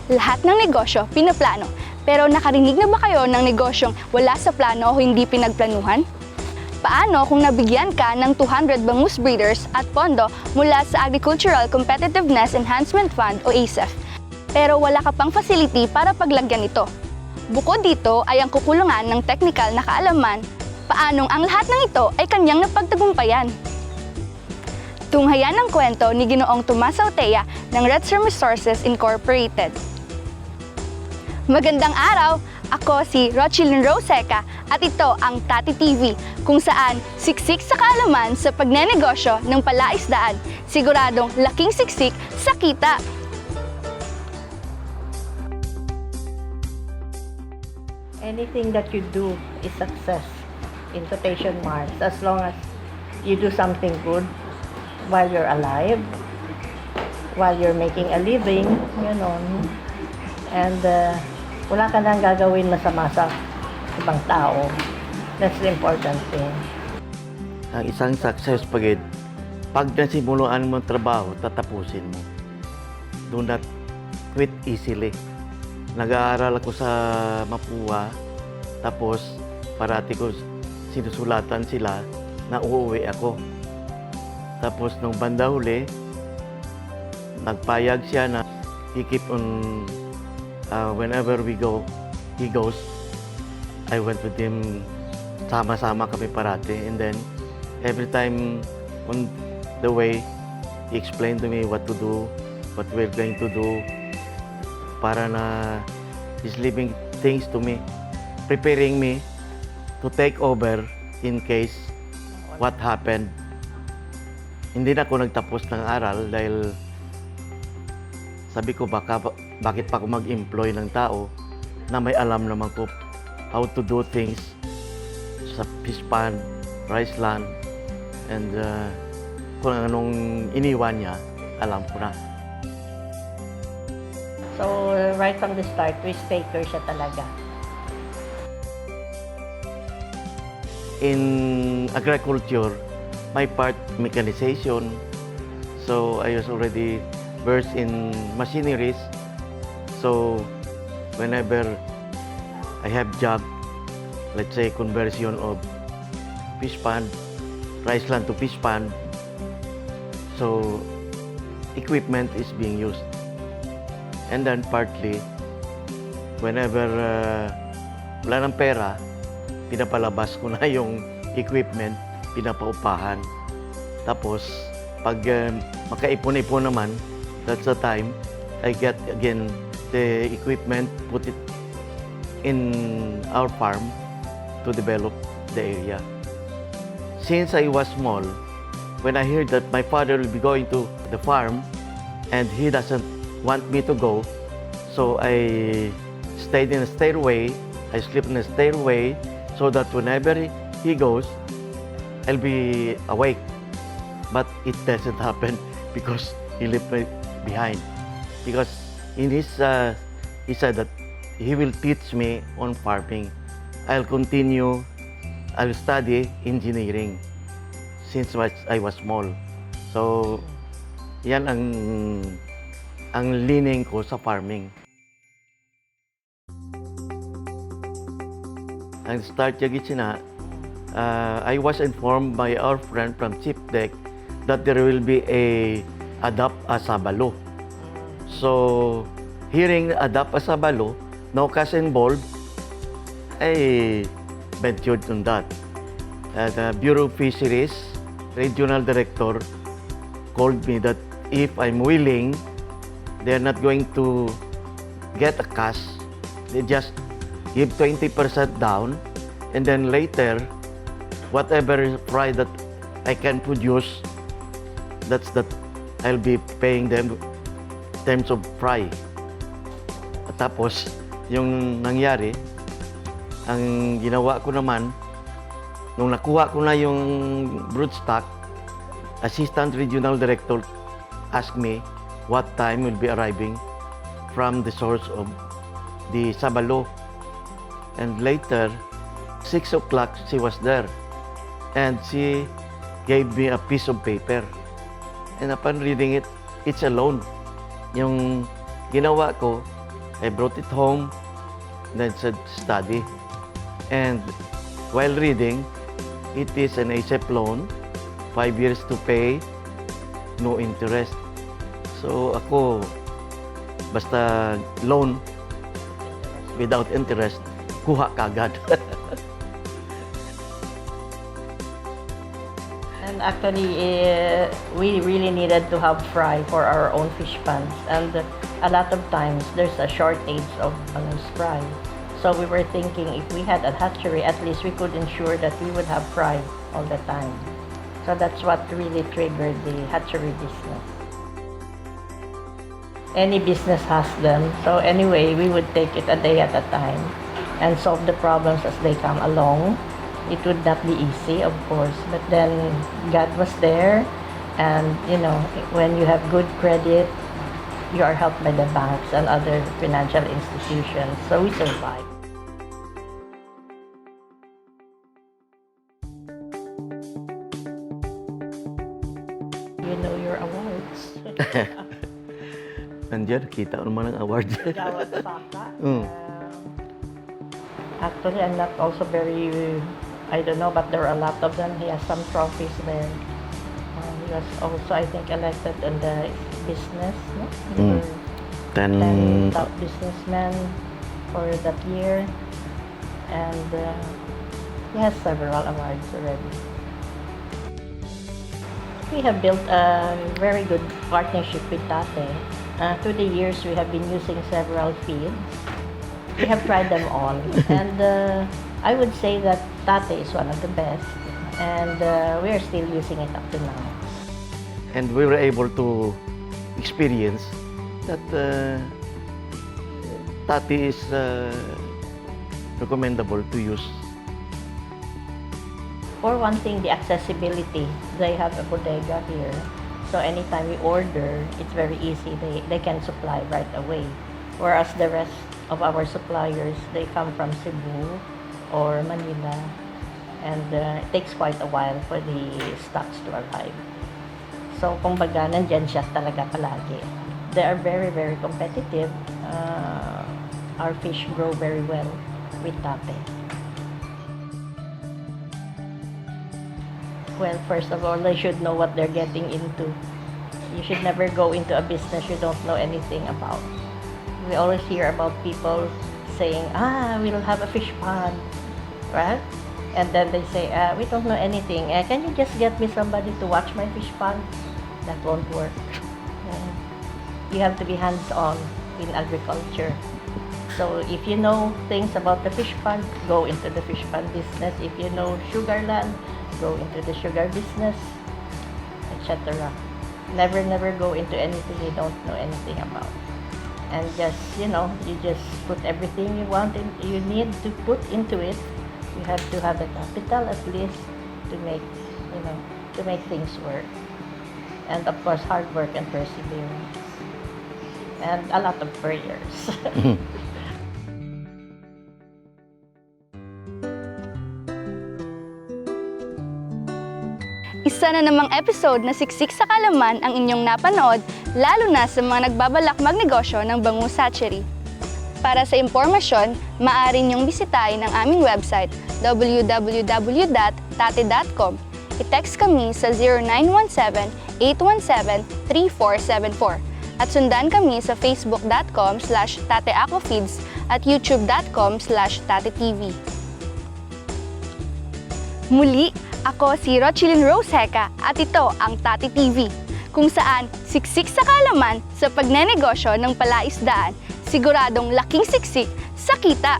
Lahat ng negosyo, pinaplano. Pero nakarinig na ba kayo ng negosyong wala sa plano o hindi pinagplanuhan? Paano kung nabigyan ka ng 200 bangus breeders at pondo mula sa Agricultural Competitiveness Enhancement Fund o ACEF, pero wala ka pang facility para paglagyan ito? Bukod dito ay ang kakulangan ng technical na kaalaman, paanong ang lahat ng ito ay kanyang napagtagumpayan. Tunghayan ang kwento ni Ginoong Tomas Hautea ng Retcem Resources Incorporated. Magandang araw! Ako si Rochilyn Roseca at ito ang TatehTV, kung saan siksik sa kaalaman sa pagnenegosyo ng palaisdaan, siguradong laking siksik sa kita. Anything that you do is success, in quotation marks, as long as you do something good while you're alive, while you're making a living, and wala ka nang gagawin masama sa ibang tao. That's the important thing. Ang isang success pag nasimulaan mo ang trabaho, tatapusin mo. Do not quit easily. Nag-aaral ako sa Mapua, tapos parati ko sinusulatan sila na uuwi ako. Tapos nung banda huli, nagpayag siya na he keep on whenever he goes, I went with him, sama-sama kami parati. And then, every time on the way, he explained to me what to do, what we're going to do, para na he's leaving things to me, preparing me to take over in case what happened. Hindi na ako nagtapos ng aral dahil sabi ko bakit pa ako mag-employ ng tao na may alam naman ko how to do things sa fish pond, rice land, and kung anong iniwan niya, alam ko na. So, right from the start, risk-taker siya talaga. In agriculture, my part mechanization, so I was already versed in machineries. So, whenever I have job, let's say conversion of fish pond, rice land to fish pond, so equipment is being used. And then partly, whenever wala ng pera, pinapalabas ko na yung equipment, pinapaupahan. Tapos, pag makaipon-ipon naman, that's the time I get again the equipment, put it in our farm to develop the area. Since I was small, when I heard that my father will be going to the farm and he doesn't want me to go, so I stayed in a stairway. I sleep in a stairway so that whenever he goes, I'll be awake. But it doesn't happen because he left me behind. Because in his, he said that he will teach me on farming. I'll study engineering since I was small. So, yan ang leaning ko sa farming. Ang start yagit I was informed by our friend from Chief Deck that there will be a adapt asabalo. So, hearing adapt asabalo, no cash involved, I ventured on that. The Bureau of Fisheries Regional Director called me that if I'm willing, they're not going to get a cash. They just give 20% down, and then later, whatever fry that I can produce, that's that I'll be paying them in terms of fry. At tapos, yung nangyari, ang ginawa ko naman, nung nakuha ko na yung broodstock, Assistant Regional Director asked me what time will be arriving from the source of the sabalo. And later, 6 o'clock, she was there. And she gave me a piece of paper. And upon reading it, it's a loan. Yung ginawa ko, I brought it home, then said study. And while reading, it is an ACEF loan, 5 years to pay, no interest. So ako, basta loan without interest, kuha kagad. And actually, we really needed to have fry for our own fish ponds. And a lot of times, there's a shortage of fry. So we were thinking if we had a hatchery, at least we could ensure that we would have fry all the time. So that's what really triggered the hatchery business. Any business has them. So anyway, we would take it a day at a time and solve the problems as they come along. It would not be easy, of course, but then God was there, and you know, when you have good credit, you are helped by the banks and other financial institutions, so we survived. You know your awards. Nandiyan, kita ko naman ang award. Gawad Saka. Mm. Actually, I'm not also very, I don't know, but there are a lot of them. He has some trophies there. He was also, I think, elected in the business, no? Mm. 10 top businessmen for that year. And he has several awards already. We have built a very good partnership with Tate. Through the years, we have been using several feeds. We have tried them all. And I would say that Tate is one of the best. And we are still using it up to now. And we were able to experience that Tati is recommendable to use. For one thing, the accessibility. They have a bodega here. So anytime we order, it's very easy. They can supply right away. Whereas the rest of our suppliers, they come from Cebu or Manila. And it takes quite a while for the stocks to arrive. So, kumbaga, nandyan siya talaga palagi. They are very, very competitive. Our fish grow very well with Tate. Well, first of all, they should know what they're getting into. You should never go into a business you don't know anything about. We always hear about people saying, we'll have a fish pond, right? And then they say, we don't know anything. Can you just get me somebody to watch my fish pond? That won't work. You have to be hands-on in agriculture. So if you know things about the fish pond, go into the fish pond business. If you know sugar land, go into the sugar business, etc. Never go into anything you don't know anything about. And just, you just put everything you need to put into it. You have to have the capital at least to make things work. And of course, hard work and perseverance. And a lot of prayers. Isa na namang episode na siksik sa kalaman ang inyong napanood, lalo na sa mga nagbabalak magnegosyo ng Bangus Hatchery. Para sa impormasyon, maaari niyong bisitahin ang aming website www.tateh.com. I-text kami sa 0917-817-3474 at sundan kami sa facebook.com/tateaquafeeds at youtube.com/TatehTV. Muli, ako si Rochilyn Rose Heca at ito ang TatehTV, kung saan siksik sa kalaman sa pagnenegosyo ng palaisdaan, siguradong laking siksik sa kita.